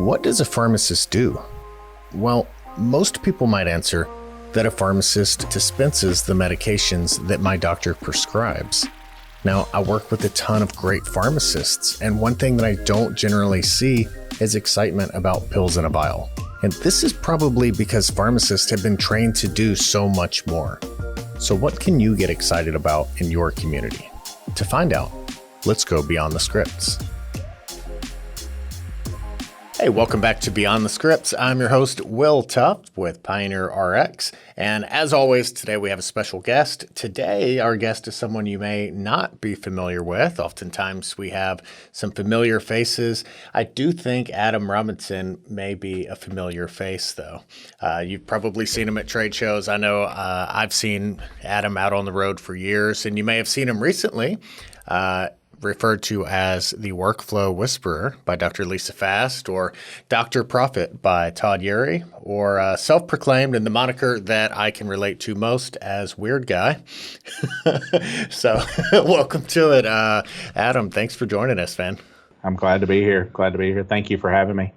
What does a pharmacist do? Well, most people might answer that a pharmacist dispenses the medications that my doctor prescribes. Now, I work with a ton of great pharmacists, and one thing that I don't generally see is excitement about pills in a vial. And this is probably because pharmacists have been trained to do so much more. So what can you get excited about in your community? To find out, let's go beyond the scripts. Hey, welcome back to Beyond the Scripts. I'm your host, Will Tuft with PioneerRx. And as always, today we have a special guest. Today, our guest is someone you may not be familiar with. Oftentimes we have some familiar faces. I do think Adam Robinson may be a familiar face, though. You've probably seen him at trade shows. I know I've seen Adam out on the road for years, and you may have seen him recently. Referred to as the Workflow Whisperer by Dr. Lisa Fast, or Dr. Profit by Todd Urey, or self-proclaimed in the moniker that I can relate to most as Weird Guy. So welcome to it. Adam, thanks for joining us, man. I'm glad to be here. Thank you for having me.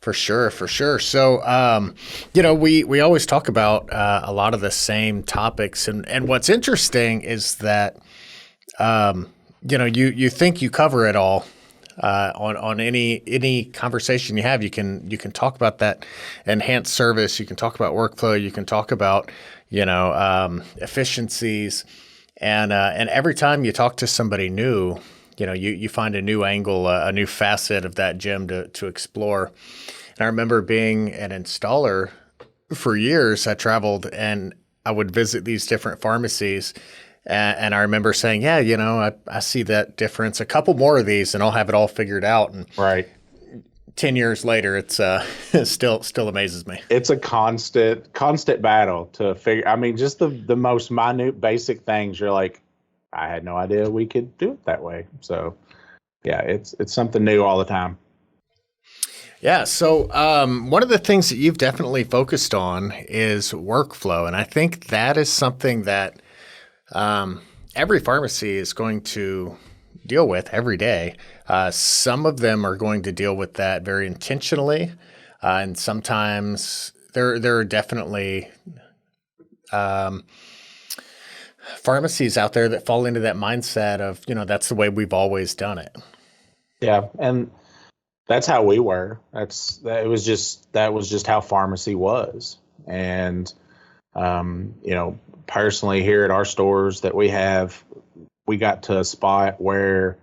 For sure. So, we always talk about a lot of the same topics. And what's interesting is that, you think you cover it all on any conversation you have. You can talk about that enhanced service. You can talk about workflow. You can talk about efficiencies, and every time you talk to somebody new, you find a new angle, a new facet of that gem to explore. And I remember being an installer for years. I traveled and I would visit these different pharmacies. And I remember saying, I see that difference. A couple more of these and I'll have it all figured out. And right. 10 years later, it's it still amazes me. It's a constant battle to figure. I mean, just the most minute basic things. You're like, I had no idea we could do it that way. So yeah, it's something new all the time. Yeah. So one of the things that you've definitely focused on is workflow. And I think that is something that every pharmacy is going to deal with every day. Some of them are going to deal with that very intentionally, and sometimes there are definitely pharmacies out there that fall into that mindset of that's the way we've always done it. Yeah, and that's how we were. That was just how pharmacy was, and personally here at our stores that we got to a spot where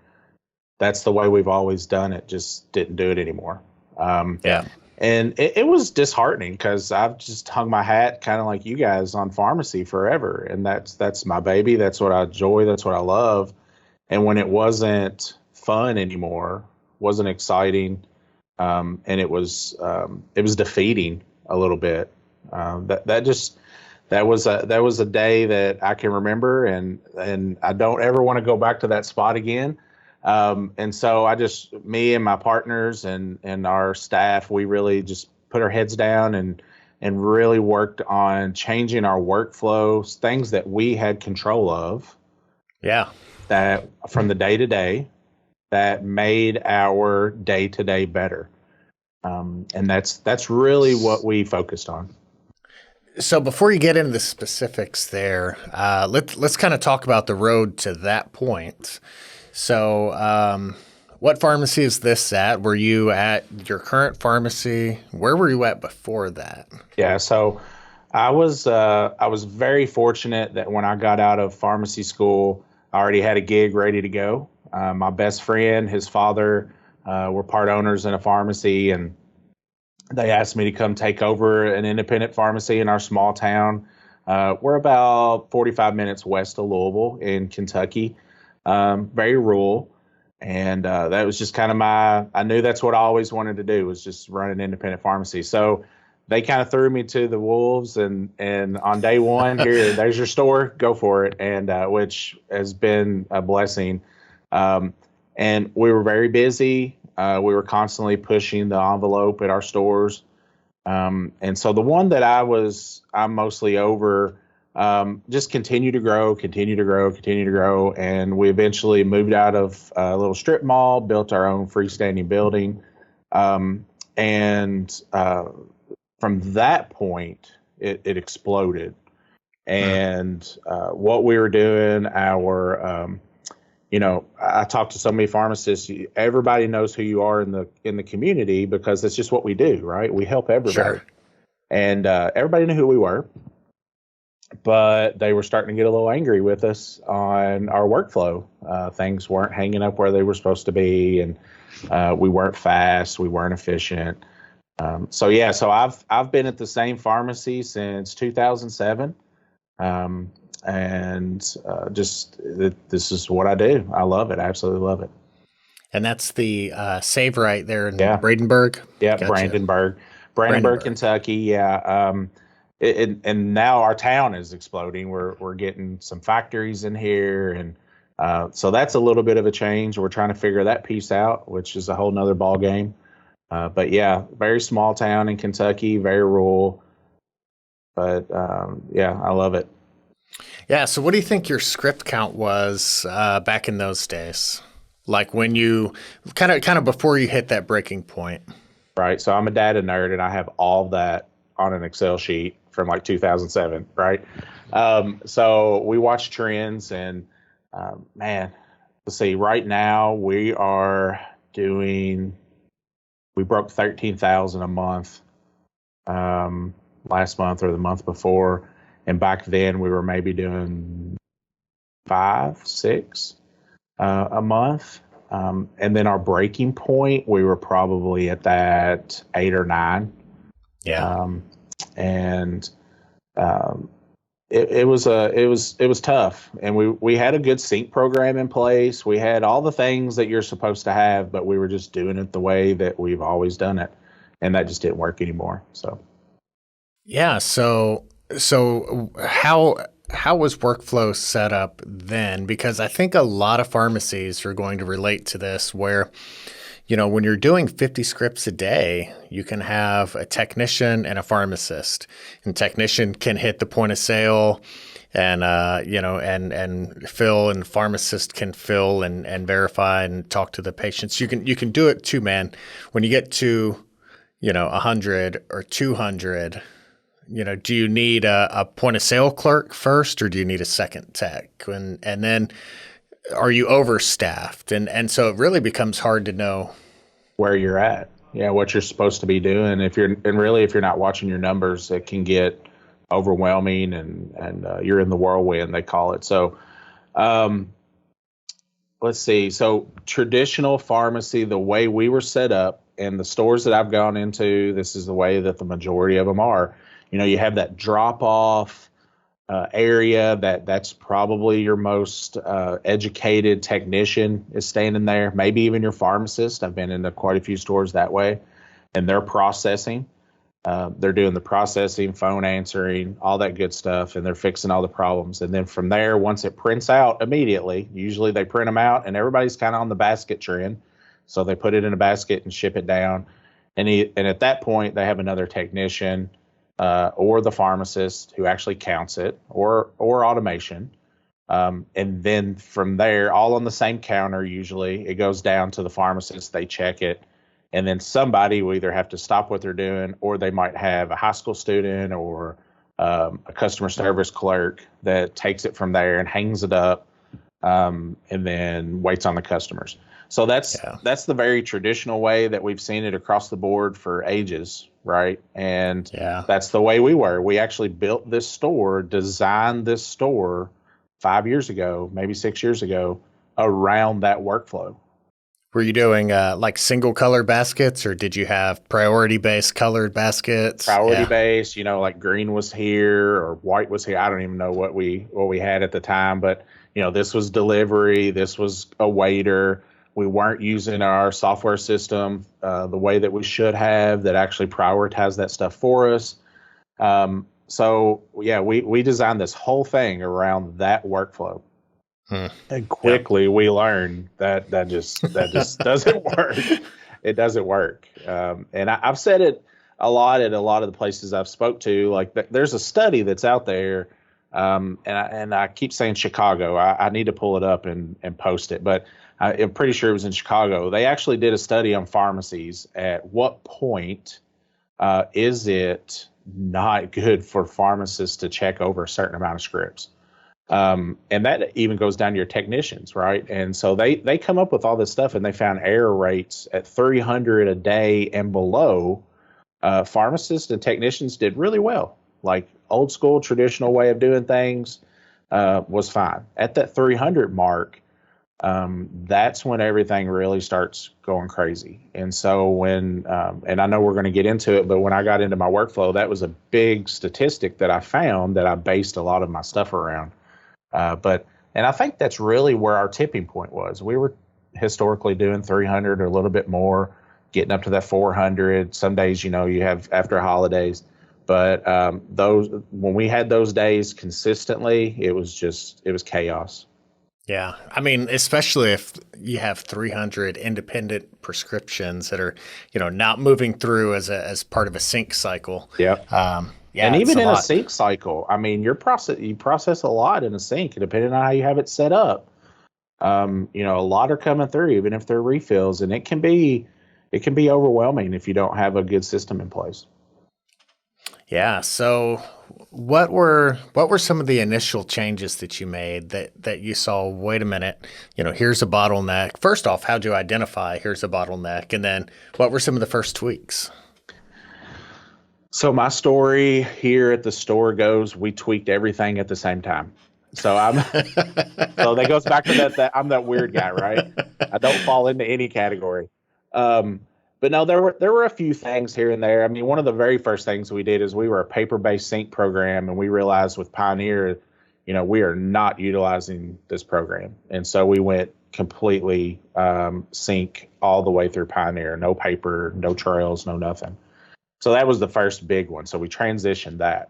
that's the way we've always done it, just didn't do it anymore. And it was disheartening because I've just hung my hat kind of like you guys on pharmacy forever. And that's my baby. That's what I enjoy. That's what I love. And when it wasn't fun anymore, wasn't exciting, and it was defeating a little bit. That was a day that I can remember, and I don't ever want to go back to that spot again. And so me and my partners and our staff, we really just put our heads down and really worked on changing our workflows, things that we had control of. Yeah. That from the day to day, that made our day to day better. And that's really what we focused on. So before you get into the specifics there, let's kind of talk about the road to that point. So what pharmacy is this at? Were you at your current pharmacy? Where were you at before that? Yeah, so I was very fortunate that when I got out of pharmacy school, I already had a gig ready to go. My best friend, his father, were part owners in a pharmacy, and they asked me to come take over an independent pharmacy in our small town. We're about 45 minutes west of Louisville in Kentucky, very rural. And that was just kind of I knew that's what I always wanted to do, was just run an independent pharmacy. So they kind of threw me to the wolves, and on day one, there's your store, go for it. And which has been a blessing. And we were very busy. We were constantly pushing the envelope at our stores. And so the one that I'm mostly over, just continue to grow. And we eventually moved out of a little strip mall, built our own freestanding building. And from that point, it exploded. And what we were doing, I talked to so many pharmacists. Everybody knows who you are in the community because that's just what we do, right? We help everybody, Sure. and everybody knew who we were. But they were starting to get a little angry with us on our workflow. Things weren't hanging up where they were supposed to be, and we weren't fast, we weren't efficient. So I've been at the same pharmacy since 2007, this is what I do. I love it. I absolutely love it. And that's the Save-Rite there in Yeah. Bradenburg? Yeah, Gotcha. Brandenburg, Kentucky. Yeah. And now our town is exploding. We're getting some factories in here, and so that's a little bit of a change. We're trying to figure that piece out, which is a whole nother ball game. But yeah, very small town in Kentucky, very rural. But yeah, I love it. Yeah. So what do you think your script count was back in those days? Like when you kind of before you hit that breaking point? Right. So I'm a data nerd, and I have all that on an Excel sheet from like 2007. Right. So we watch trends, and man, let's see. Right now we broke 13,000 a month last month or the month before, and back then we were maybe doing 5, 6 a month. And then our breaking point, we were probably at that 8 or 9. Yeah. It was tough, and we had a good sync program in place. We had all the things that you're supposed to have, but we were just doing it the way that we've always done it, and that just didn't work anymore. So Yeah. So how was workflow set up then? Because I think a lot of pharmacies are going to relate to this where, when you're doing 50 scripts a day, you can have a technician and a pharmacist. And technician can hit the point of sale and, and fill, and pharmacist can fill and verify and talk to the patients. You can do it too, man. When you get to, 100 or 200, do you need a point of sale clerk first, or do you need a second tech? And then are you overstaffed? And so it really becomes hard to know where you're at. Yeah, what you're supposed to be doing. If you're not watching your numbers, it can get overwhelming, and you're in the whirlwind, they call it. So let's see. So traditional pharmacy, the way we were set up, and the stores that I've gone into, this is the way that the majority of them are. You have that drop off area that's probably your most educated technician is standing there, maybe even your pharmacist. I've been into quite a few stores that way, and they're processing. They're doing the processing, phone answering, all that good stuff, and they're fixing all the problems. And then from there, once it prints out immediately, usually they print them out, and everybody's kind of on the basket trend. So they put it in a basket and ship it down. And at that point, they have another technician or the pharmacist who actually counts it, or automation. And then from there, all on the same counter, usually it goes down to the pharmacist. They check it. And then somebody will either have to stop what they're doing, or they might have a high school student or a customer service clerk that takes it from there and hangs it up, and then waits on the customers. So that's the very traditional way that we've seen it across the board for ages, right? And that's the way we were. We actually built this store, designed this store 5 years ago, maybe 6 years ago, around that workflow. Were you doing like single color baskets, or did you have priority based colored baskets? Priority based, like green was here or white was here. I don't even know what we had at the time, but this was delivery, this was a waiter. We weren't using our software system the way that we should have, that actually prioritized that stuff for us. So we designed this whole thing around that workflow. And quickly we learned that just doesn't work. It doesn't work. And I've said it a lot at a lot of the places I've spoke to. Like there's a study that's out there And I keep saying Chicago. I need to pull it up and post it, but I'm pretty sure it was in Chicago. They actually did a study on pharmacies. At what point is it not good for pharmacists to check over a certain amount of scripts? And that even goes down to your technicians, right? And so they come up with all this stuff, and they found error rates at 300 a day and below. Pharmacists and technicians did really well. Like old school traditional way of doing things was fine. At that 300 mark, that's when everything really starts going crazy. And so when, and I know we're going to get into it, but when I got into my workflow, that was a big statistic that I found that I based a lot of my stuff around. And I think that's really where our tipping point was. We were historically doing 300 or a little bit more, getting up to that 400. Some days, you have after holidays, but when we had those days consistently, it was chaos. Yeah. I mean, especially if you have 300 independent prescriptions that are, not moving through as part of a sync cycle. Yeah. Yeah, and even in a a sync cycle, I mean, you process a lot in a sync, depending on how you have it set up. A lot are coming through, even if they're refills, and it can be overwhelming if you don't have a good system in place. Yeah. So what were some of the initial changes that you made that you saw, wait a minute, here's a bottleneck? First off, how'd you identify here's a bottleneck? And then what were some of the first tweaks? So my story here at the store goes, we tweaked everything at the same time. So so that goes back to that I'm that weird guy, right? I don't fall into any category. But no, there were a few things here and there. I mean, one of the very first things we did is we were a paper-based sync program, and we realized with Pioneer, we are not utilizing this program. And so we went completely sync all the way through Pioneer. No paper, no trails, no nothing. So that was the first big one. So we transitioned that.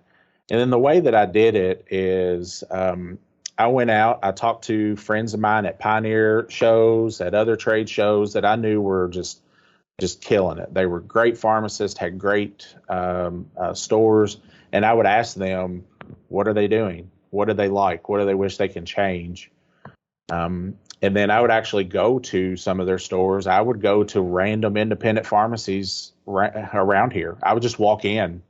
And then the way that I did it is I went out, I talked to friends of mine at Pioneer shows, at other trade shows that I knew were just killing it. They were great pharmacists, had great stores. And I would ask them, what are they doing? What do they like? What do they wish they can change? And then I would actually go to some of their stores. I would go to random independent pharmacies around here. I would just walk in.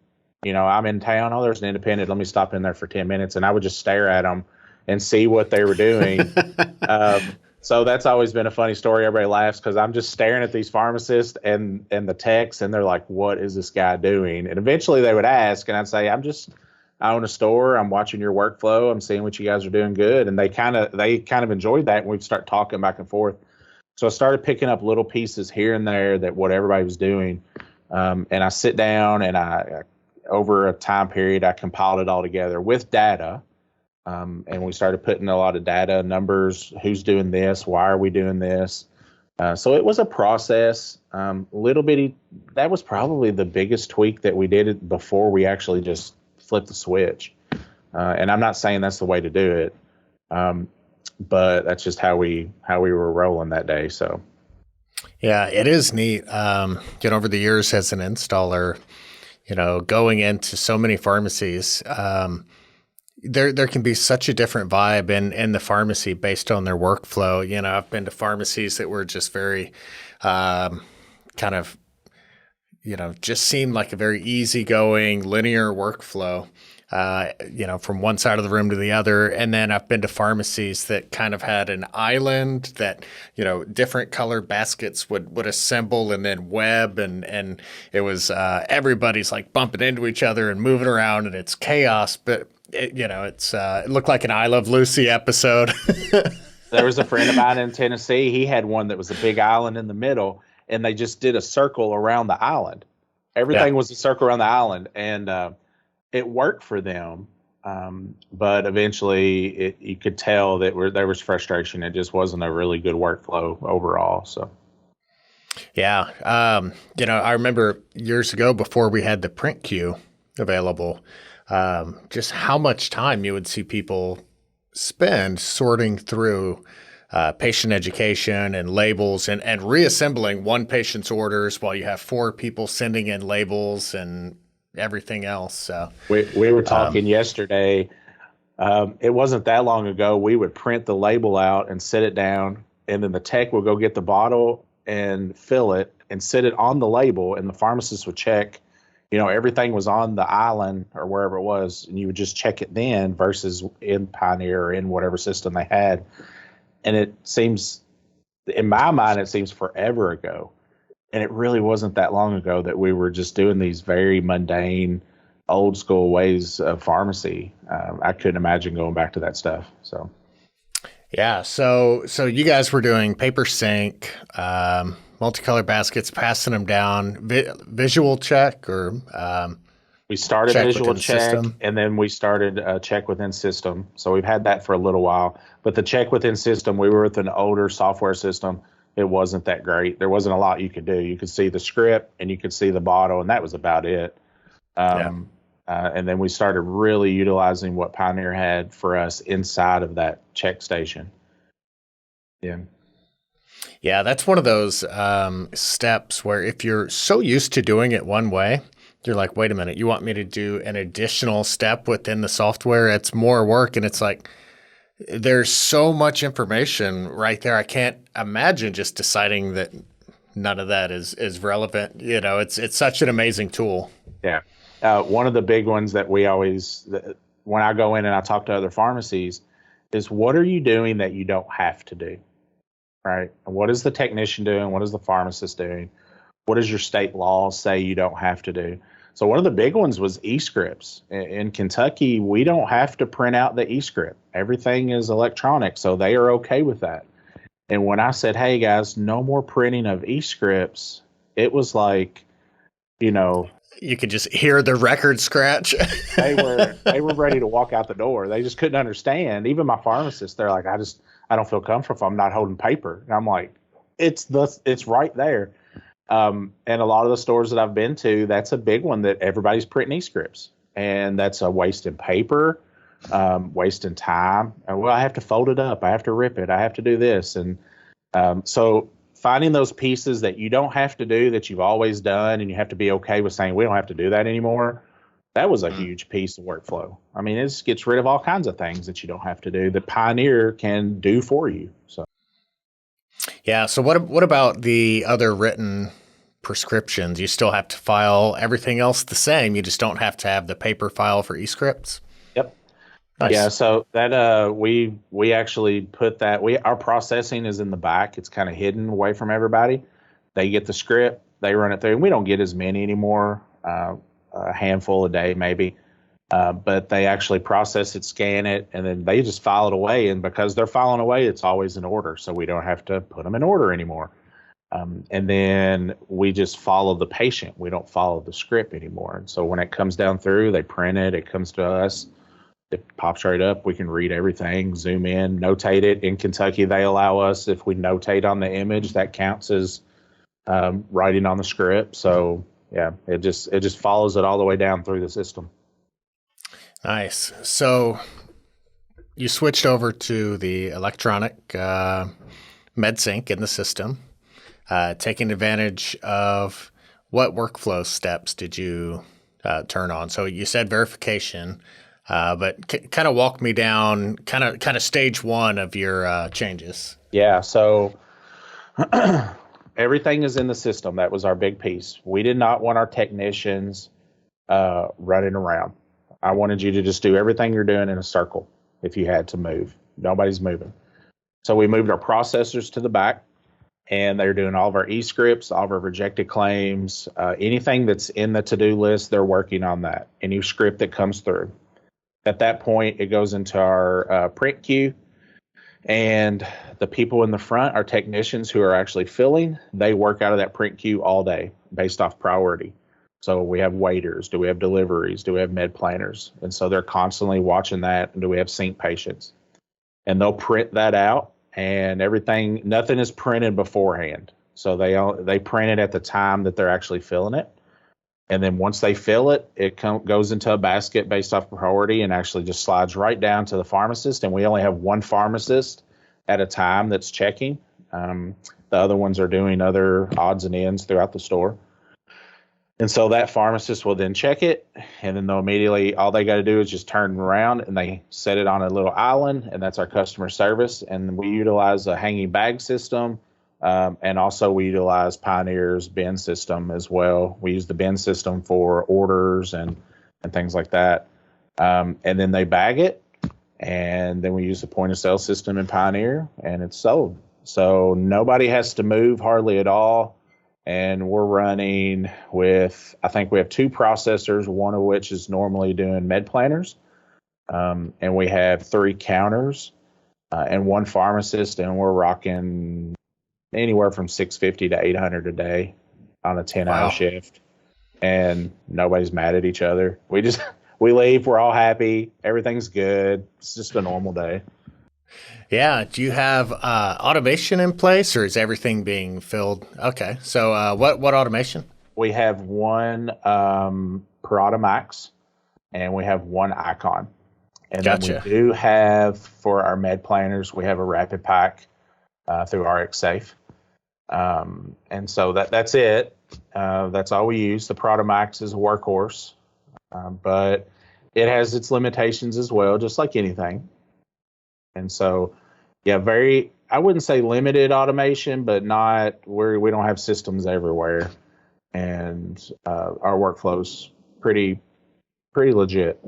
I'm in town. Oh, there's an independent. Let me stop in there for 10 minutes. And I would just stare at them and see what they were doing. So that's always been a funny story. Everybody laughs because I'm just staring at these pharmacists and the techs, and they're like, what is this guy doing? And eventually they would ask, and I'd say, I own a store. I'm watching your workflow. I'm seeing what you guys are doing good. And they kind of enjoyed that. And we'd start talking back and forth. So I started picking up little pieces here and there that what everybody was doing. And I sit down and I over a time period, I compiled it all together with data. And we started putting a lot of data, numbers, who's doing this, why are we doing this? So it was a process, little bitty. That was probably the biggest tweak that we did before we actually just flip the switch. And I'm not saying that's the way to do it. But that's just how we were rolling that day. So. Yeah, it is neat. Over the years as an installer, going into so many pharmacies, there can be such a different vibe in the pharmacy based on their workflow. I've been to pharmacies that were just very kind of, just seemed like a very easygoing linear workflow, from one side of the room to the other. And then I've been to pharmacies that kind of had an island that, different color baskets would assemble and then web. And it was everybody's like bumping into each other and moving around, and it's chaos. But, it looked like an I Love Lucy episode. There was a friend of mine in Tennessee. He had one that was a big island in the middle, and they just did a circle around the island. Everything was a circle around the island, and it worked for them. But eventually you could tell that there was frustration. It just wasn't a really good workflow overall. So. Yeah. I remember years ago before we had the print queue available, just how much time you would see people spend sorting through patient education and labels and reassembling one patient's orders while you have 4 people sending in labels and everything else. So we were talking yesterday. It wasn't that long ago. We would print the label out and sit it down, and then the tech would go get the bottle and fill it and sit it on the label, and the pharmacist would check. Everything was on the island or wherever it was, and you would just check it then versus in Pioneer or in whatever system they had. And it seems, in my mind, it seems forever ago. And it really wasn't that long ago that we were just doing these very mundane, old school ways of pharmacy. I couldn't imagine going back to that stuff. So, yeah. So you guys were doing paper sync, multicolor baskets, passing them down, visual check, or we started check visual within check, system? and then we started check within system. So we've had that for a little while. But the check within system, we were with an older software system. It wasn't that great. There wasn't a lot you could do. You could see the script and you could see the bottle, and that was about it. And then we started really utilizing what Pioneer had for us inside of that check station. Yeah. Yeah, that's one of those steps where if you're so used to doing it one way, you're like, wait a minute, you want me to do an additional step within the software? It's more work, and it's like, there's so much information right there. I can't imagine just deciding that none of that is relevant. It's such an amazing tool. Yeah. One of the big ones that we always, when I go in and I talk to other pharmacies, is what are you doing that you don't have to do? Right? And what is the technician doing? What is the pharmacist doing? What does your state law say you don't have to do? So one of the big ones was e-scripts. In Kentucky, we don't have to print out the e-script. Everything is electronic, so they are okay with that. And when I said, hey, guys, no more printing of e-scripts, it was like, you could just hear the record scratch. they were ready to walk out the door. They just couldn't understand. Even my pharmacist, they're like, I don't feel comfortable if I'm not holding paper. And I'm like, it's right there. And a lot of the stores that I've been to, that's a big one, that everybody's printing e-scripts, and that's a waste in paper, waste in time. Well, I have to fold it up. I have to rip it. I have to do this. And so finding those pieces that you don't have to do, that you've always done, and you have to be okay with saying, we don't have to do that anymore. That was a huge piece of workflow. I mean, it just gets rid of all kinds of things that you don't have to do that Pioneer can do for you. So, yeah. So what about the other written prescriptions? You still have to file everything else the same. You just don't have to have the paper file for e-scripts. Yep. Nice. Yeah. So that we actually put that, our processing is in the back. It's kind of hidden away from everybody. They get the script, they run it through, and we don't get as many anymore. A handful a day maybe, but they actually process it, scan it, and then they just file it away. And because they're filing away, it's always in order, so we don't have to put them in order anymore. And then we just follow the patient. We don't follow the script anymore. And so when it comes down through, they print it, it comes to us, it pops right up. We can read everything, zoom in, notate it. In Kentucky, they allow us, if we notate on the image, that counts as writing on the script. So yeah, it just follows it all the way down through the system. Nice. So you switched over to the electronic MedSync in the system, taking advantage of what workflow steps did you turn on? So you said verification, but kind of walk me down kind of stage one of your changes. Yeah. So everything is in the system. That was our big piece. We did not want our technicians running around. I wanted you to just do everything you're doing in a circle if you had to move. Nobody's moving. So we moved our processors to the back, and they're doing all of our e-scripts, all of our rejected claims, anything that's in the to-do list, they're working on that. Any script that comes through. At that point, it goes into our print queue. And the people in the front, our technicians who are actually filling, they work out of that print queue all day based off priority. So we have waiters, do we have deliveries, do we have med planners? And so they're constantly watching that. And do we have sync patients? And they'll print that out, and everything, nothing is printed beforehand. So they print it at the time that they're actually filling it. And then once they fill it, it goes into a basket based off priority and actually just slides right down to the pharmacist. And we only have one pharmacist at a time that's checking. The other ones are doing other odds and ends throughout the store. And so that pharmacist will then check it, and then they'll immediately, all they got to do is just turn around and they set it on a little island, and that's our customer service. And we utilize a hanging bag system, and also we utilize Pioneer's bin system as well. We use the bin system for orders and things like that. And then they bag it, and then we use the point of sale system in Pioneer, and it's sold. So nobody has to move hardly at all. And we're running with, I think we have 2 processors, one of which is normally doing med planners. And we have 3 counters and 1 pharmacist, and we're rocking anywhere from 650 to 800 a day on a 10-hour shift. And nobody's mad at each other. We leave, we're all happy, everything's good. It's just a normal day. Yeah. Do you have automation in place, or is everything being filled? Okay. So what automation? We have 1 Parada Max, and we have 1 Icon. And Gotcha. then we do have, for our med planners, we have a Rapid Pack through RX Safe. And so that's it. That's all we use. The Parada Max is a workhorse, but it has its limitations as well, just like anything. And so, yeah, I wouldn't say limited automation, but not where we don't have systems everywhere. And our workflow's pretty legit.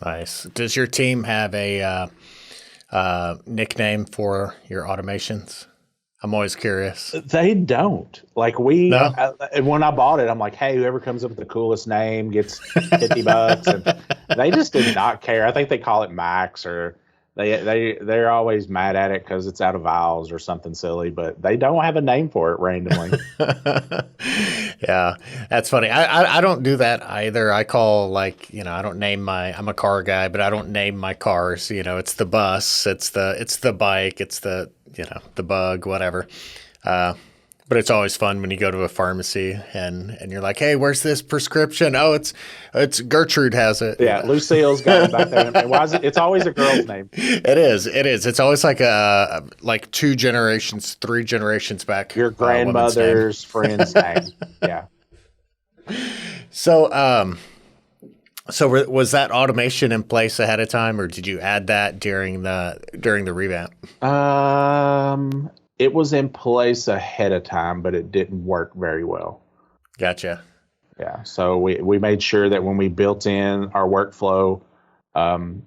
Nice. Does your team have a nickname for your automations? I'm always curious. They don't. Like No? when I bought it, I'm like, hey, whoever comes up with the coolest name gets $50. And they just did not care. I think they call it Max, or they're always mad at it because it's out of vowels or something silly, but they don't have a name for it randomly. Yeah, that's funny. I don't do that either. I call, like, I don't name I'm a car guy, but I don't name my cars. It's the bus, it's the bike, it's the bug, whatever. But it's always fun when you go to a pharmacy and you're like, hey, where's this prescription? Oh, it's Gertrude has it. Yeah, Lucille's got it back there. And why is it? It's always a girl's name. It is. It's always like 2 generations, 3 generations back. Your grandmother's friend's name. Yeah. So, was that automation in place ahead of time, or did you add that during the revamp? It was in place ahead of time, but it didn't work very well. Gotcha. Yeah. So we made sure that when we built in our workflow, and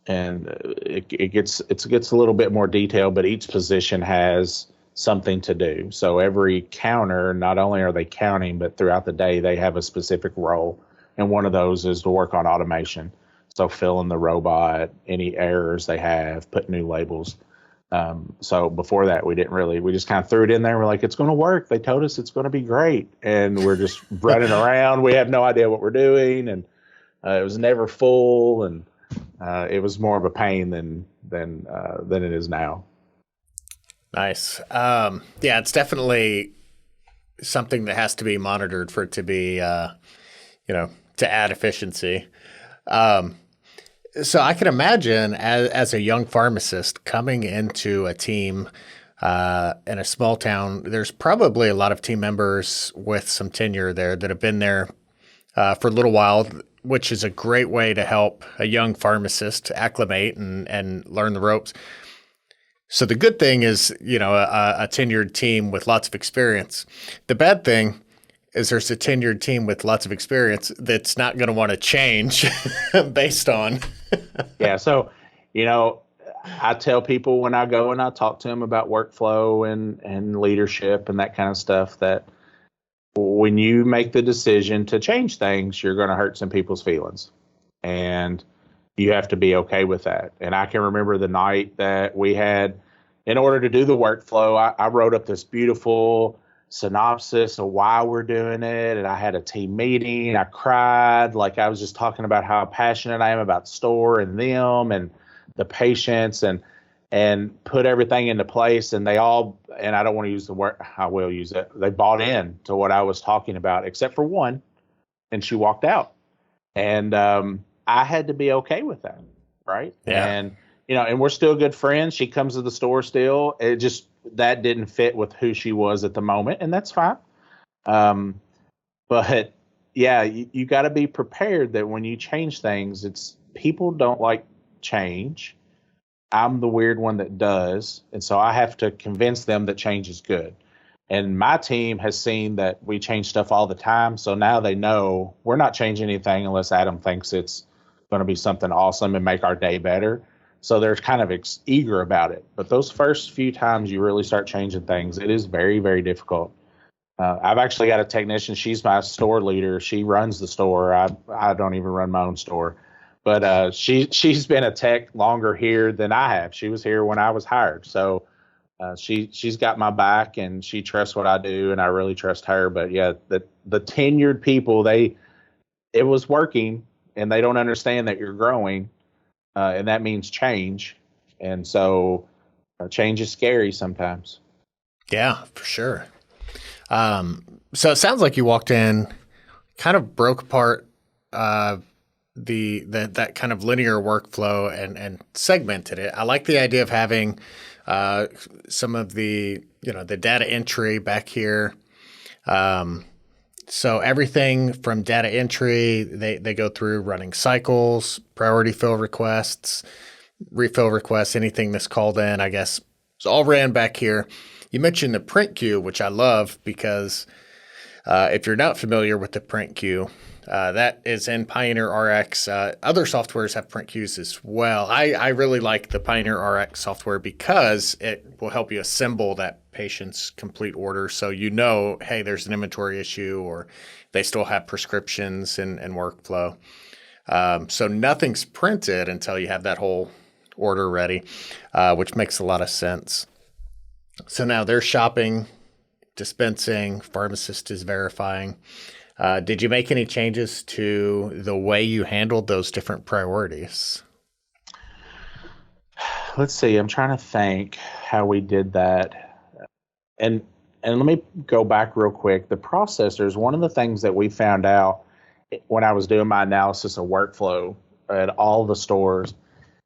it gets a little bit more detailed, but each position has something to do. So every counter, not only are they counting, but throughout the day they have a specific role, and one of those is to work on automation. So fill in the robot, any errors they have, put new labels. So before that, we just kind of threw it in there. We're like, it's going to work. They told us it's going to be great. And we're just running around. We have no idea what we're doing. And it was never full. And it was more of a pain than it is now. Nice. Yeah, it's definitely something that has to be monitored for it to be, to add efficiency. So I can imagine as a young pharmacist coming into a team in a small town, there's probably a lot of team members with some tenure there that have been there for a little while, which is a great way to help a young pharmacist acclimate and learn the ropes. So the good thing is, a tenured team with lots of experience. The bad thing is there's a tenured team with lots of experience that's not going to want to change based on. Yeah. So, I tell people when I go and I talk to them about workflow and leadership and that kind of stuff, that when you make the decision to change things, you're going to hurt some people's feelings, and you have to be okay with that. And I can remember the night that we had, in order to do the workflow, I wrote up this beautiful synopsis of why we're doing it, and I had a team meeting. I cried, like I was just talking about how passionate I am about store and them and the patients, and put everything into place. And they all, and I don't want to use the word, I will use it, they bought in to what I was talking about, except for one, and she walked out. And I had to be okay with that, right? Yeah. And and we're still good friends. She comes to the store still. It just, that didn't fit with who she was at the moment, and that's fine. But But yeah, you got to be prepared that when you change things, it's people don't like change. I'm the weird one that does. And so I have to convince them that change is good. And my team has seen that we change stuff all the time. So now they know we're not changing anything unless Adam thinks it's going to be something awesome and make our day better. So they're kind of eager about it. But those first few times you really start changing things, it is very, very difficult. I've actually got a technician. She's my store leader. She runs the store. I don't even run my own store. But she's been a tech longer here than I have. She was here when I was hired. So she's got my back, and she trusts what I do, and I really trust her. But yeah, the tenured people, it was working, and they don't understand that you're growing, and that means change. And so change is scary sometimes. Yeah, for sure. So it sounds like you walked in, kind of broke apart that kind of linear workflow and segmented it. I like the idea of having some of the data entry back here. So everything from data entry, they go through running cycles, priority fill requests, refill requests, anything that's called in, I guess, it's all ran back here. You mentioned the print queue, which I love because if you're not familiar with the print queue, that is in PioneerRx. Other softwares have print queues as well. I really like the PioneerRx software because it will help you assemble that patient's complete order. So hey, there's an inventory issue, or they still have prescriptions and workflow. So nothing's printed until you have that whole order ready, which makes a lot of sense. So now they're shopping, dispensing, pharmacist is verifying. Did you make any changes to the way you handled those different priorities? Let's see. I'm trying to think how we did that. And let me go back real quick. The processors, one of the things that we found out when I was doing my analysis of workflow at all the stores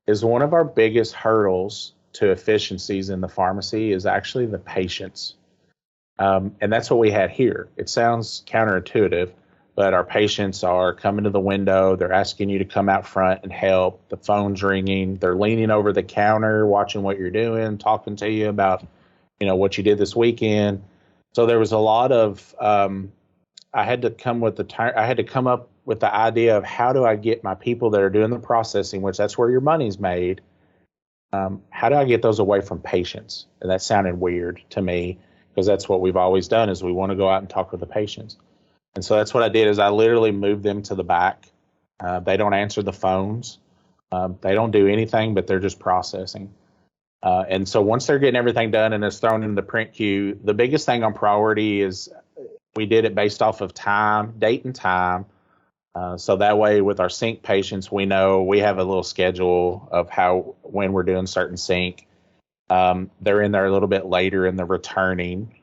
is one of our biggest hurdles to efficiencies in the pharmacy is actually the patients. And that's what we had here. It sounds counterintuitive, but our patients are coming to the window. They're asking you to come out front and help. The phone's ringing. They're leaning over the counter, watching what you're doing, talking to you about, what you did this weekend. So there was a lot of, I had to come up with the idea of how do I get my people that are doing the processing, which that's where your money's made. How do I get those away from patients? And that sounded weird to me, because that's what we've always done is we want to go out and talk with the patients. And so that's what I did is I literally moved them to the back. They don't answer the phones. They don't do anything, but they're just processing. And so once they're getting everything done and it's thrown in the print queue, the biggest thing on priority is we did it based off of time, date and time. So that way with our sync patients, we know we have a little schedule of when we're doing certain sync. They're in there a little bit later in the returning,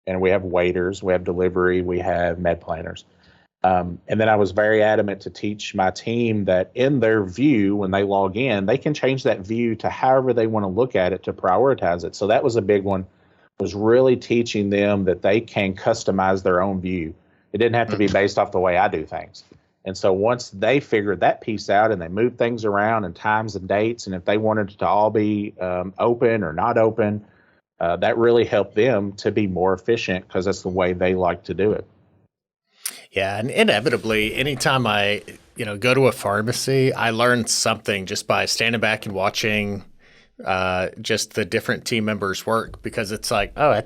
and we have waiters, we have delivery, we have med planners. And then I was very adamant to teach my team that in their view, when they log in, they can change that view to however they want to look at it to prioritize it. So that was a big one, was really teaching them that they can customize their own view. It didn't have to be based off the way I do things. And so once they figured that piece out and they moved things around and times and dates, and if they wanted it to all be open or not open, that really helped them to be more efficient because that's the way they like to do it. Yeah, and inevitably, anytime I go to a pharmacy, I learn something just by standing back and watching just the different team members work, because it's like, oh,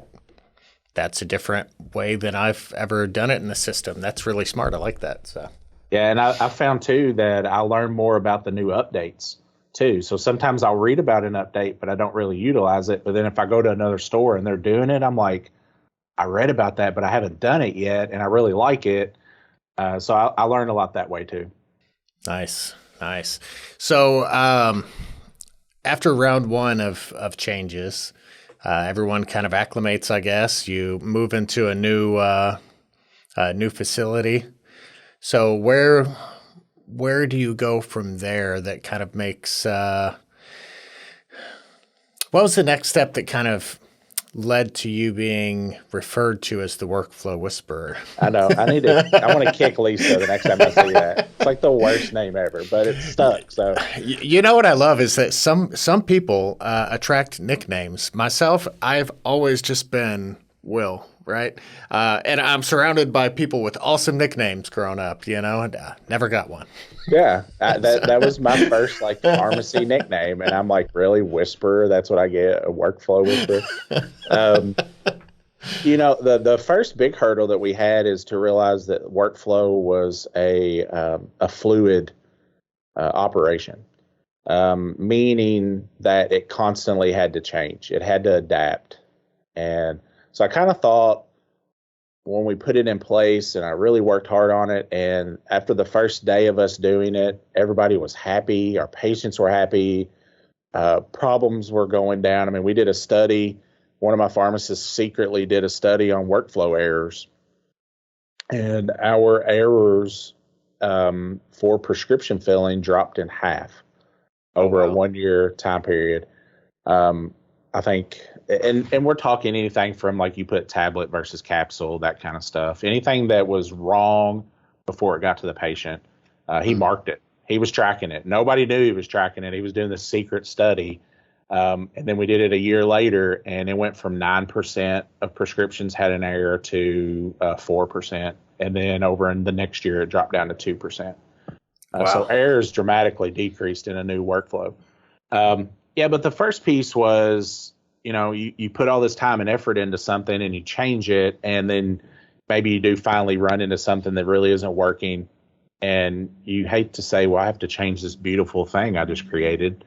that's a different way than I've ever done it in the system. That's really smart. I like that. So. Yeah, and I found too that I learn more about the new updates too. So sometimes I'll read about an update, but I don't really utilize it. But then if I go to another store and they're doing it, I'm like, I read about that, but I haven't done it yet, and I really like it. So I learned a lot that way too. Nice. So after round one of changes, everyone kind of acclimates, I guess. You move into a new facility. So where do you go from there that kind of makes what was the next step that kind of led to you being referred to as the workflow whisperer. I know. I want to kick Lisa the next time I see that. It's like the worst name ever, but it stuck. So, You know what I love is that some people attract nicknames. Myself, I've always just been Will, right? And I'm surrounded by people with awesome nicknames growing up, and never got one. yeah, that was my first like pharmacy nickname, and I'm like, really, whisperer? That's what I get, a workflow whisperer. The first big hurdle that we had is to realize that workflow was a fluid operation, meaning that it constantly had to change. It had to adapt. And so I kind of thought when we put it in place, and I really worked hard on it, and after the first day of us doing it, everybody was happy. Our patients were happy. Problems were going down. I mean, we did a study. One of my pharmacists secretly did a study on workflow errors, and our errors for prescription filling dropped in half over a 1-year time period. I think, and we're talking anything from like you put tablet versus capsule, that kind of stuff. Anything that was wrong before it got to the patient, he marked it. He was tracking it. Nobody knew he was tracking it. He was doing this secret study. And then we did it a year later, and it went from 9% of prescriptions had an error to 4%. And then over in the next year, it dropped down to 2%. Wow. So errors dramatically decreased in a new workflow. But the first piece was, you put all this time and effort into something and you change it, and then maybe you do finally run into something that really isn't working. And you hate to say, well, I have to change this beautiful thing I just created.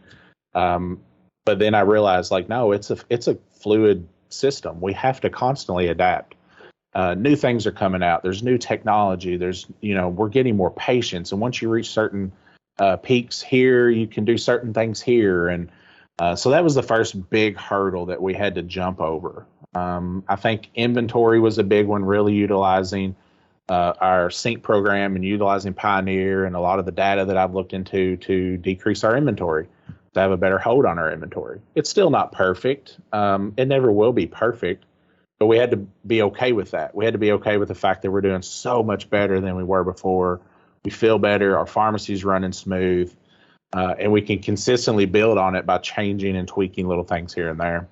But then I realized, like, no, it's a fluid system. We have to constantly adapt. New things are coming out. There's new technology. We're getting more patients. And once you reach certain peaks here, you can do certain things here. And so that was the first big hurdle that we had to jump over. I think inventory was a big one, really utilizing our sync program and utilizing Pioneer and a lot of the data that I've looked into to decrease our inventory, to have a better hold on our inventory. It's still not perfect. It never will be perfect, but we had to be okay with that. We had to be okay with the fact that we're doing so much better than we were before. We feel better. Our pharmacy's running smooth, and we can consistently build on it by changing and tweaking little things here and there.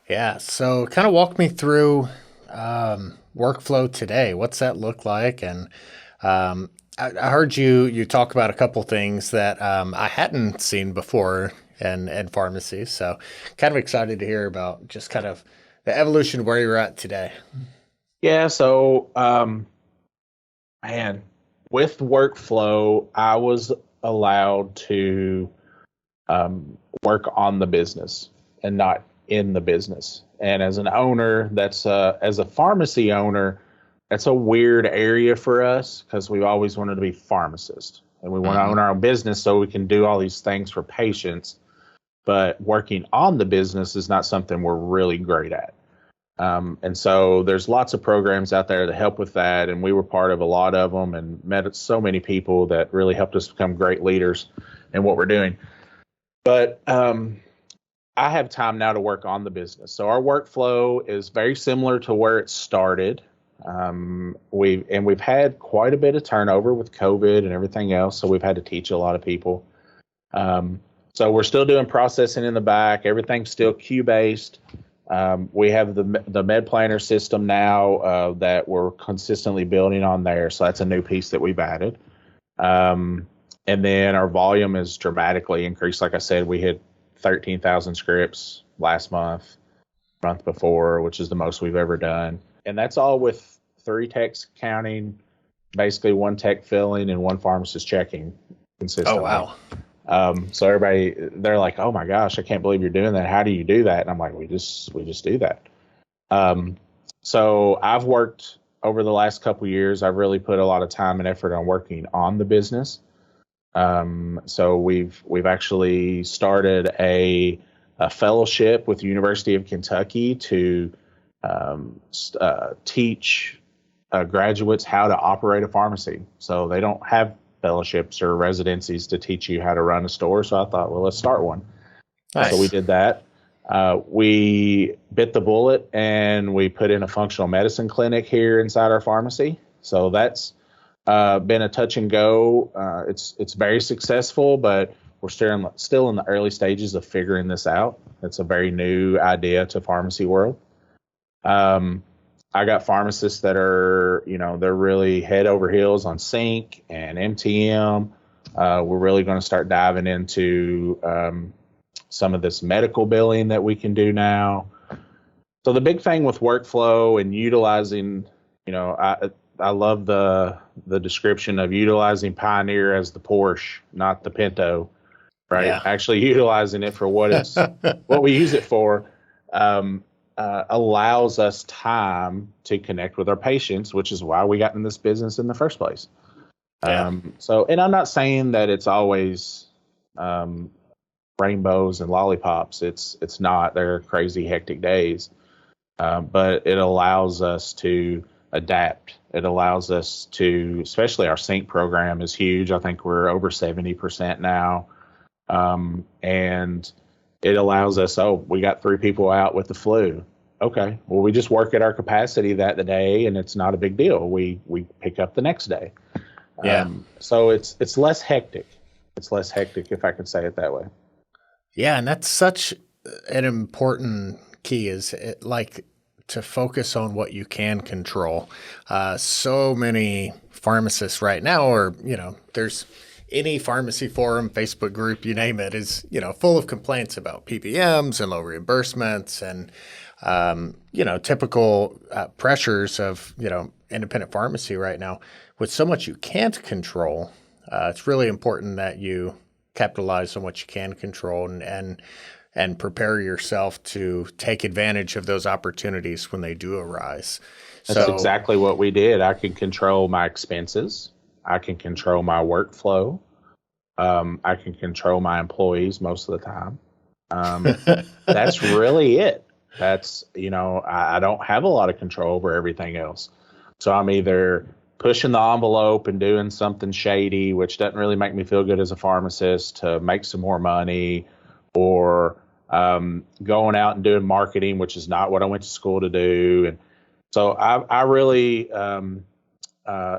Yeah. So kind of walk me through workflow today. What's that look like? And I heard you talk about a couple things that I hadn't seen before in pharmacy. So kind of excited to hear about just kind of the evolution of where you're at today. Yeah. So, with workflow, I was allowed to work on the business and not in the business. And as an owner, as a pharmacy owner, that's a weird area for us because we've always wanted to be pharmacists and we want to own our own business so we can do all these things for patients. But working on the business is not something we're really great at. And so there's lots of programs out there to help with that. And we were part of a lot of them and met so many people that really helped us become great leaders in what we're doing. But I have time now to work on the business. So our workflow is very similar to where it started. We've had quite a bit of turnover with COVID and everything else. So we've had to teach a lot of people. So we're still doing processing in the back. Everything's still queue-based. We have the med planner system now that we're consistently building on there. So that's a new piece that we've added. And then our volume is dramatically increased. Like I said, we hit 13,000 scripts last month before, which is the most we've ever done. And that's all with 3 techs counting, basically 1 tech filling and 1 pharmacist checking consistently. Oh, wow. So everybody, they're like, oh my gosh, I can't believe you're doing that. How do you do that? And I'm like, we just do that. So I've worked over the last couple of years. I've really put a lot of time and effort on working on the business. So we've actually started a fellowship with the University of Kentucky to teach graduates how to operate a pharmacy. So they don't have fellowships or residencies to teach you how to run a store. So I thought, well, let's start one. Nice. So we did that. We bit the bullet and we put in a functional medicine clinic here inside our pharmacy. So that's been a touch and go. It's very successful, but we're still in the early stages of figuring this out. It's a very new idea to pharmacy world. I got pharmacists that are, they're really head over heels on sync and MTM. We're really going to start diving into some of this medical billing that we can do now. So the big thing with workflow and utilizing, I love the description of utilizing Pioneer as the Porsche, not the Pinto, right? Yeah. Actually utilizing it for what we use it for. Allows us time to connect with our patients, which is why we got in this business in the first place. Yeah. And I'm not saying that it's always rainbows and lollipops. It's not. They're crazy, hectic days. But it allows us to adapt. It allows us to, especially our sync program is huge. I think we're over 70% now. And it allows us, we got 3 people out with the flu. Okay, well, we just work at our capacity that day, and it's not a big deal. We pick up the next day. Yeah. So it's less hectic. It's less hectic, if I could say it that way. Yeah, and that's such an important key is to focus on what you can control. So many pharmacists right now are, there's any pharmacy forum, Facebook group, you name it, is, full of complaints about PBMs and low reimbursements and, typical pressures of, independent pharmacy right now. With so much you can't control, it's really important that you capitalize on what you can control and prepare yourself to take advantage of those opportunities when they do arise. That's exactly what we did. I can control my expenses. I can control my workflow. I can control my employees most of the time. That's really it. That's, I don't have a lot of control over everything else. So I'm either pushing the envelope and doing something shady, which doesn't really make me feel good as a pharmacist, to make some more money, or going out and doing marketing, which is not what I went to school to do. And so I really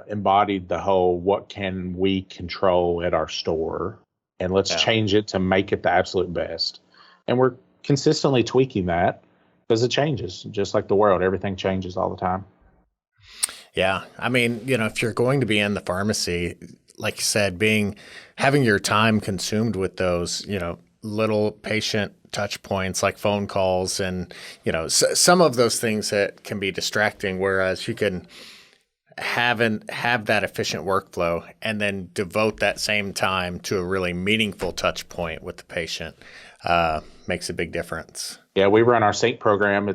embodied the whole, what can we control at our store, and let's change it to make it the absolute best. And we're consistently tweaking that because it changes, just like the world. Everything changes all the time. Yeah. I mean, if you're going to be in the pharmacy, like you said, having your time consumed with those, little patient touch points like phone calls and, some of those things that can be distracting, whereas you can have that efficient workflow and then devote that same time to a really meaningful touch point with the patient makes a big difference. Yeah, we run our sync program.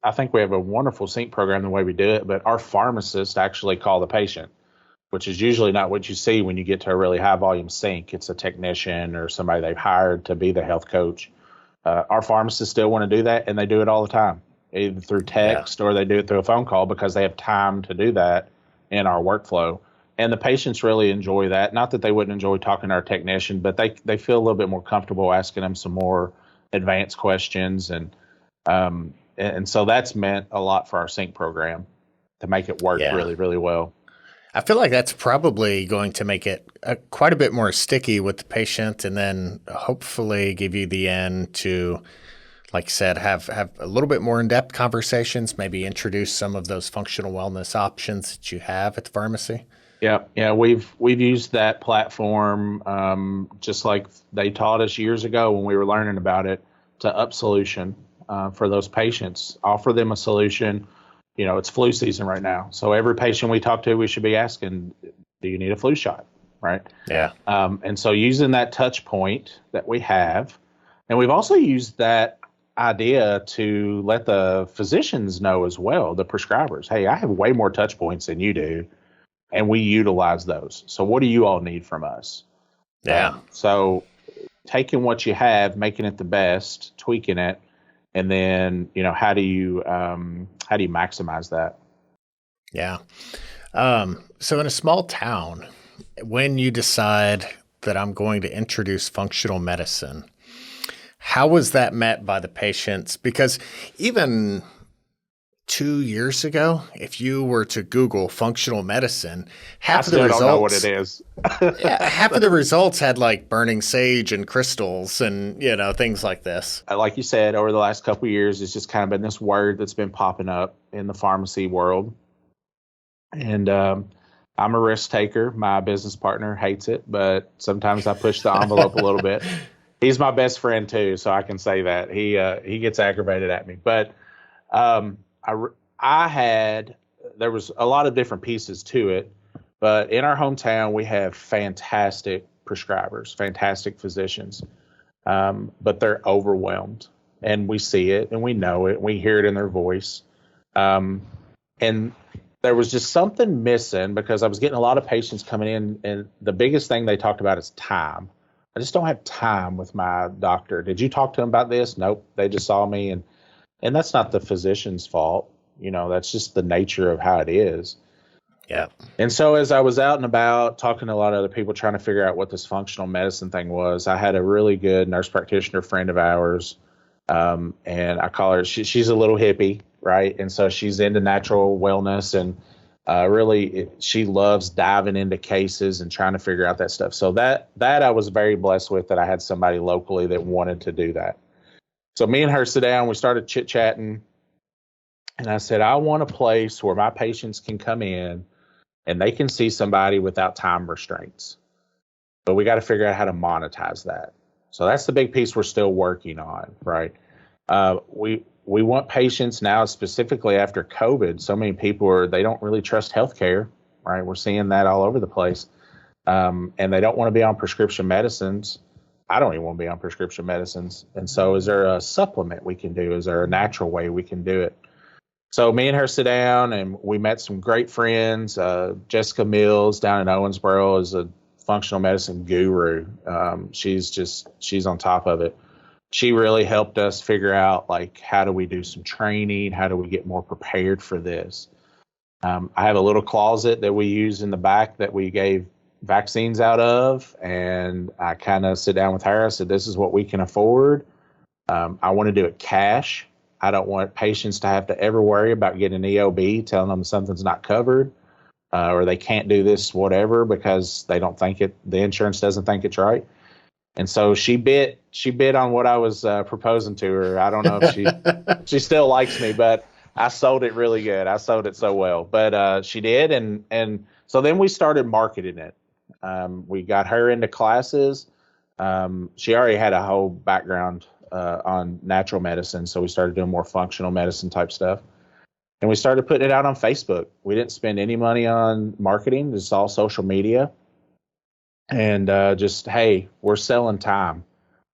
I think we have a wonderful sync program the way we do it, but our pharmacists actually call the patient, which is usually not what you see when you get to a really high volume sync. It's a technician or somebody they've hired to be the health coach. Our pharmacists still want to do that, and they do it all the time, either through text or they do it through a phone call because they have time to do that in our workflow. And the patients really enjoy that. Not that they wouldn't enjoy talking to our technician, but they feel a little bit more comfortable asking them some more advanced questions. And so that's meant a lot for our sync program to make it work really, really well. I feel like that's probably going to make it quite a bit more sticky with the patient, and then hopefully give you the end to, like I said, have a little bit more in-depth conversations, maybe introduce some of those functional wellness options that you have at the pharmacy. Yeah, we've used that platform just like they taught us years ago when we were learning about it, to up solution for those patients, offer them a solution. It's flu season right now. So every patient we talk to, we should be asking, do you need a flu shot? Right. Yeah. And so using that touch point that we have, and we've also used that idea to let the physicians know as well, the prescribers, hey, I have way more touch points than you do, and we utilize those. So what do you all need from us? Yeah. So taking what you have, making it the best, tweaking it, and then, how do you maximize that? Yeah. So in a small town, when you decide that I'm going to introduce functional medicine, How was that met by the patients? Because even 2 years ago, if you were to Google functional medicine, I half of the still don't know what it results, is. yeah, half of the results had like burning sage and crystals and, things like this. Like you said, over the last couple of years, it's just kind of been this word that's been popping up in the pharmacy world. And I'm a risk taker. My business partner hates it, but sometimes I push the envelope a little bit. He's my best friend too, so I can say that he gets aggravated at me. But um, I had there was a lot of different pieces to it, but in our hometown we have fantastic prescribers, fantastic physicians, but they're overwhelmed, and we see it and we know it. We hear it in their voice, and there was just something missing because I was getting a lot of patients coming in, and the biggest thing they talked about is time. I just don't have time with my doctor. Did you talk to them about this? Nope. They just saw me, and that's not the physician's fault. That's just the nature of how it is. Yeah. And so as I was out and about talking to a lot of other people trying to figure out what this functional medicine thing was, I had a really good nurse practitioner friend of ours. And I call her, she's a little hippie, right? And so she's into natural wellness, and she loves diving into cases and trying to figure out that stuff. So that I was very blessed with, that I had somebody locally that wanted to do that. So me and her sit down, we started chit chatting, and I said, I want a place where my patients can come in and they can see somebody without time restraints, but we got to figure out how to monetize that. So that's the big piece we're still working on, right? We want patients now, specifically after COVID. So many people they don't really trust healthcare, right? We're seeing that all over the place, and they don't want to be on prescription medicines. I don't even want to be on prescription medicines. And so, is there a supplement we can do? Is there a natural way we can do it? So me and her sit down, and we met some great friends. Jessica Mills down in Owensboro is a functional medicine guru. She's on top of it. She really helped us figure out, like, how do we do some training? How do we get more prepared for this? I have a little closet that we use in the back that we gave vaccines out of, and I kind of sit down with her. I said, this is what we can afford. I want to do it cash. I don't want patients to have to ever worry about getting an EOB telling them something's not covered, or they can't do this, whatever, because they don't think the insurance doesn't think it's right. And so she bit on what I was proposing to her. I don't know if she still likes me, but I sold it really good. I sold it so well, but she did. And so then we started marketing it. We got her into classes. She already had a whole background on natural medicine, so we started doing more functional medicine type stuff. And we started putting it out on Facebook. We didn't spend any money on marketing. It's all social media. And just, hey, we're selling time.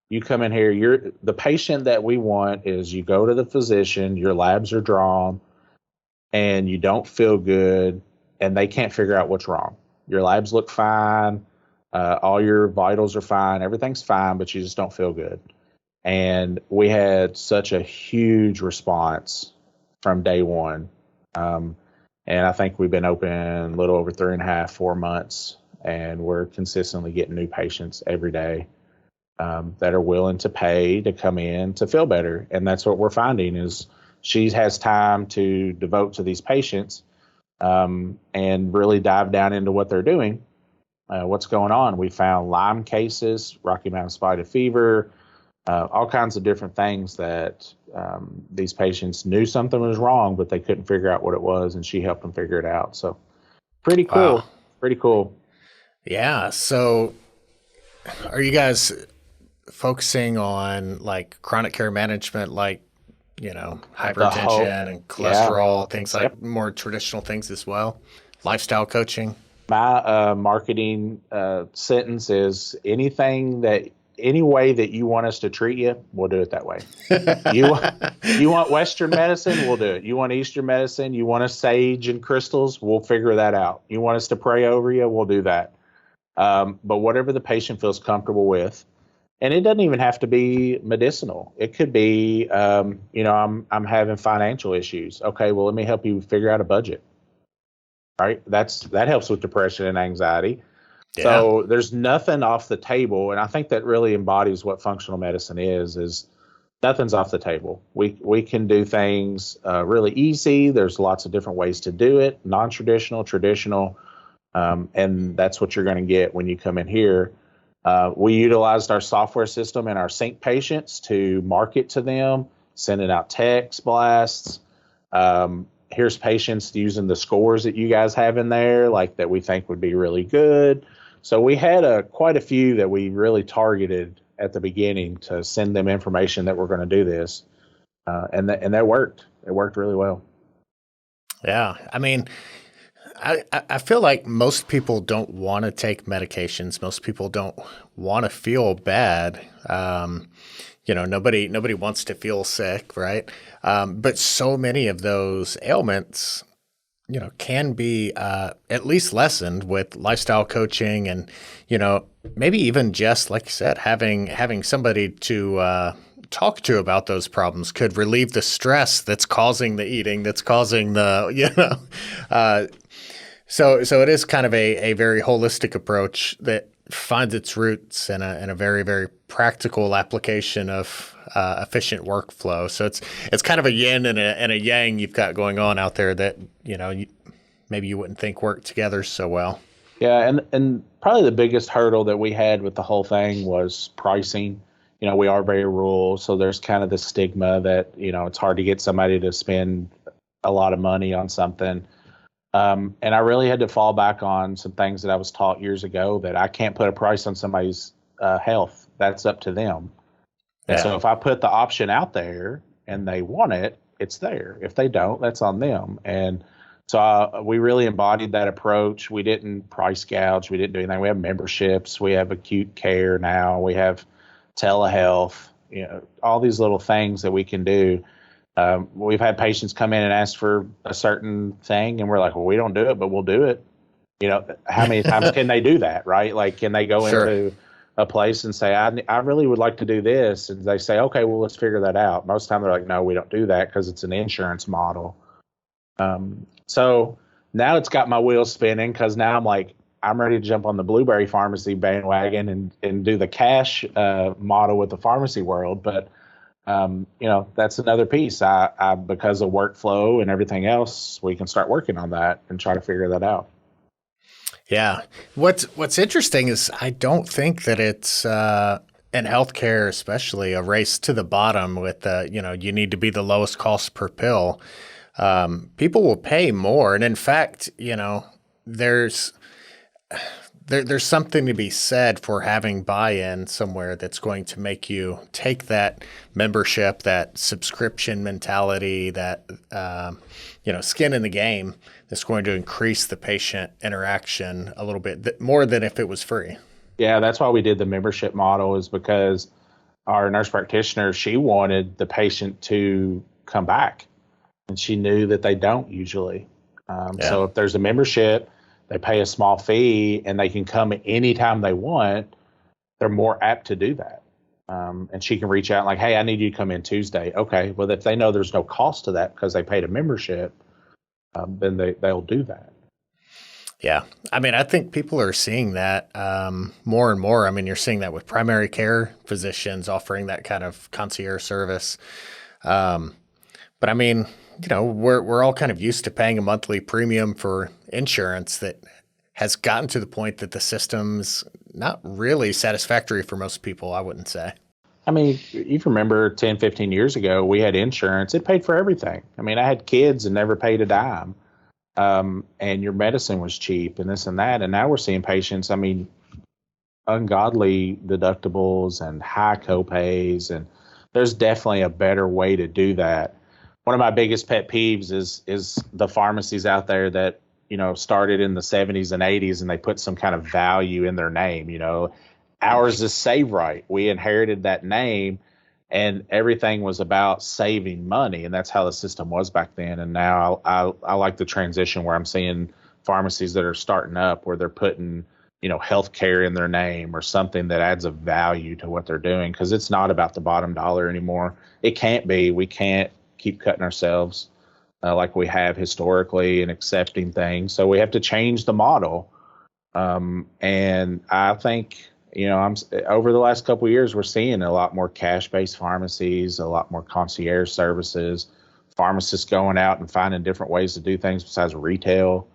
You come in here, the patient that we want is you go to the physician, your labs are drawn, and you don't feel good, and they can't figure out what's wrong. Your labs look fine. All your vitals are fine. Everything's fine, but you just don't feel good. And we had such a huge response from day one. And I think we've been open a little over 3.5, 4 months, and we're consistently getting new patients every day that are willing to pay to come in to feel better. And that's what we're finding is she has time to devote to these patients and really dive down into what they're doing, what's going on. We found Lyme cases, Rocky Mountain spotted fever, all kinds of different things that these patients knew something was wrong, but they couldn't figure out what it was, and she helped them figure it out. So pretty cool. Wow. Pretty cool. Yeah. So are you guys focusing on like chronic care management, like, hypertension and cholesterol, things like more traditional things as well? Lifestyle coaching? My marketing sentence is any way that you want us to treat you, we'll do it that way. You want Western medicine, we'll do it. You want Eastern medicine, you want us sage and crystals, we'll figure that out. You want us to pray over you, we'll do that. But whatever the patient feels comfortable with, and it doesn't even have to be medicinal. It could be, I'm having financial issues. Okay, well, let me help you figure out a budget. Right? That helps with depression and anxiety. Yeah. So there's nothing off the table. And I think that really embodies what functional medicine is nothing's off the table. We can do things really easy. There's lots of different ways to do it, non-traditional, traditional, and that's what you're going to get when you come in here. We utilized our software system and our sync patients to market to them, sending out text blasts. Here's patients using the scores that you guys have in there, like that we think would be really good. So we had quite a few that we really targeted at the beginning to send them information that we're going to do this, and that worked. It worked really well. Yeah. I mean, I feel like most people don't want to take medications. Most people don't want to feel bad. Nobody wants to feel sick, right? But so many of those ailments, can be at least lessened with lifestyle coaching and, maybe even just like you said, having somebody to talk to about those problems could relieve the stress that's causing the eating, that's causing the, So it is kind of a very holistic approach that finds its roots in a very, very practical application of efficient workflow. So it's kind of a yin and a yang you've got going on out there that maybe you wouldn't think work together so well. Yeah, and probably the biggest hurdle that we had with the whole thing was pricing. We are very rural, so there's kind of the stigma that it's hard to get somebody to spend a lot of money on something. And I really had to fall back on some things that I was taught years ago, that I can't put a price on somebody's health. That's up to them. And Yeah. so if I put the option out there and they want it, it's there. If they don't, that's on them. And so we really embodied that approach. We didn't price gouge. We didn't do anything. We have memberships. We have acute care now. We have telehealth, all these little things that we can do. We've had patients come in and ask for a certain thing, and we're like, well, we don't do it, but we'll do it. How many times can they do that, right? Like, can they go Sure. into a place and say, I really would like to do this? And they say, okay, well, let's figure that out. Most of the time they're like, no, we don't do that because it's an insurance model. So now it's got my wheels spinning, because now I'm ready to jump on the Blueberry Pharmacy bandwagon and do the cash model with the pharmacy world. But that's another piece. I because of workflow and everything else, we can start working on that and try to figure that out. Yeah. What's interesting is I don't think that it's in healthcare, especially, a race to the bottom with you need to be the lowest cost per pill. People will pay more, and in fact, there's something to be said for having buy-in somewhere that's going to make you take that membership, that subscription mentality, that skin in the game that's going to increase the patient interaction a little bit more than if it was free. Yeah, that's why we did the membership model, is because our nurse practitioner, she wanted the patient to come back, and she knew that they don't usually. So if there's a membership, they pay a small fee and they can come anytime they want, they're more apt to do that. And she can reach out like, hey, I need you to come in Tuesday. Okay, well, if they know there's no cost to that because they paid a membership, then they'll do that. Yeah. I mean, I think people are seeing that more and more. I mean, you're seeing that with primary care physicians offering that kind of concierge service. But I mean, we're all kind of used to paying a monthly premium for insurance that has gotten to the point that the system's not really satisfactory for most people, I wouldn't say. I mean, you remember 10, 15 years ago, we had insurance. It paid for everything. I mean, I had kids and never paid a dime. And your medicine was cheap and this and that. And now we're seeing patients, I mean, ungodly deductibles and high copays. And there's definitely a better way to do that. One of my biggest pet peeves is the pharmacies out there that, started in the 70s and 80s, and they put some kind of value in their name. Ours is Save-Rite. We inherited that name, and everything was about saving money, and that's how the system was back then. And now I like the transition where I'm seeing pharmacies that are starting up where they're putting, healthcare in their name or something that adds a value to what they're doing, because it's not about the bottom dollar anymore. It can't be. We can't keep cutting ourselves like we have historically and accepting things. So we have to change the model. And I think, I'm over the last couple of years, we're seeing a lot more cash-based pharmacies, a lot more concierge services, pharmacists going out and finding different ways to do things besides retail.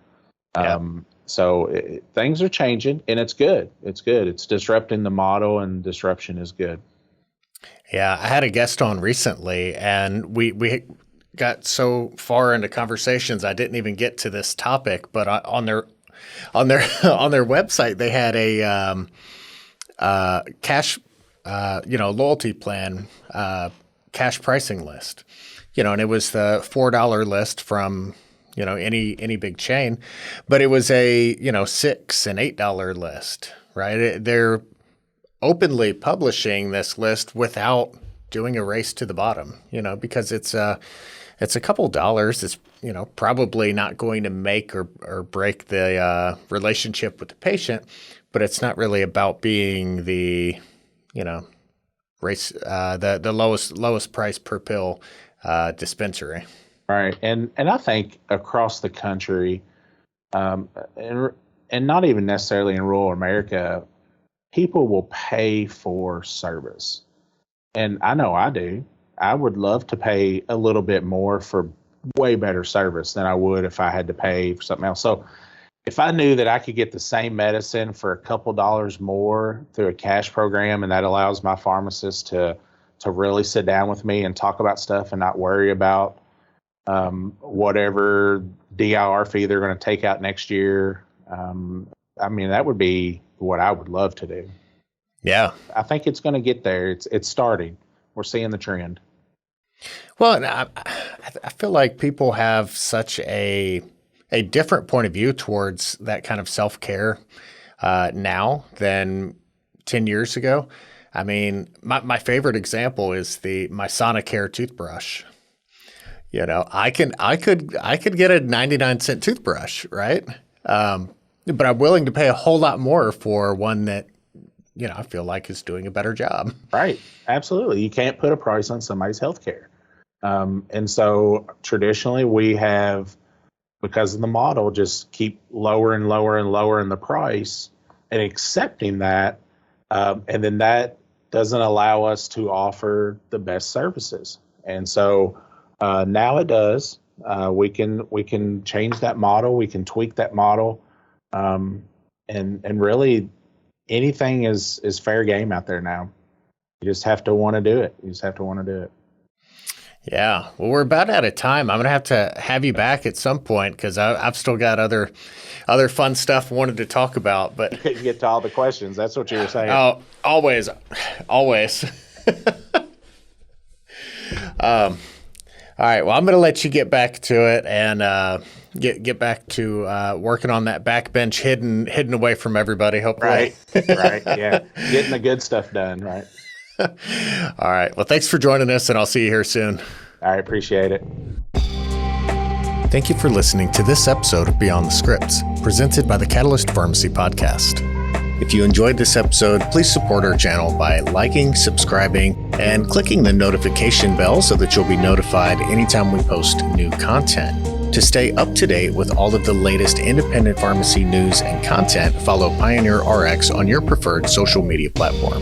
Yeah. So things are changing, and it's good. It's good. It's disrupting the model, and disruption is good. Yeah, I had a guest on recently, and we got so far into conversations I didn't even get to this topic. But on their on their website, they had a cash loyalty plan cash pricing list. And it was the $4 list from any big chain, but it was a $6 and $8 list, right? They're openly publishing this list without doing a race to the bottom, because it's a couple dollars. It's probably not going to make or break the relationship with the patient, but it's not really about being the race the lowest price per pill dispensary. Right. And I think across the country, and not even necessarily in rural America, people will pay for service. And I know I do. I would love to pay a little bit more for way better service than I would if I had to pay for something else. So if I knew that I could get the same medicine for a couple dollars more through a cash program, and that allows my pharmacist to really sit down with me and talk about stuff and not worry about whatever DIR fee they're going to take out next year. That would be what I would love to do. Yeah. I think it's going to get there. It's starting. We're seeing the trend. Well, I feel like people have such a different point of view towards that kind of self-care now than 10 years ago. I mean, my favorite example is my Sonicare toothbrush. I could get a 99-cent toothbrush, right? But I'm willing to pay a whole lot more for one that, I feel like is doing a better job. Right. Absolutely. You can't put a price on somebody's healthcare. And so traditionally we have, because of the model, just keep lower and lower and lower in the price and accepting that. And then that doesn't allow us to offer the best services. And so now it does. We can change that model. We can tweak that model. And really anything is fair game out there now. You just have to want to do it. Yeah. Well, we're about out of time. I'm going to have you back at some point because I've still got other fun stuff I wanted to talk about. But you couldn't get to all the questions. That's what you were saying. Oh, always. All right. Well, I'm going to let you get back to it and get back to working on that backbench hidden away from everybody, hopefully. Right. Yeah. Getting the good stuff done. Right. All right. Well, thanks for joining us, and I'll see you here soon. I appreciate it. Thank you for listening to this episode of Beyond the Scripts, presented by the Catalyst Pharmacy Podcast. If you enjoyed this episode, please support our channel by liking, subscribing, and clicking the notification bell so that you'll be notified anytime we post new content. To stay up to date with all of the latest independent pharmacy news and content, follow PioneerRx on your preferred social media platform.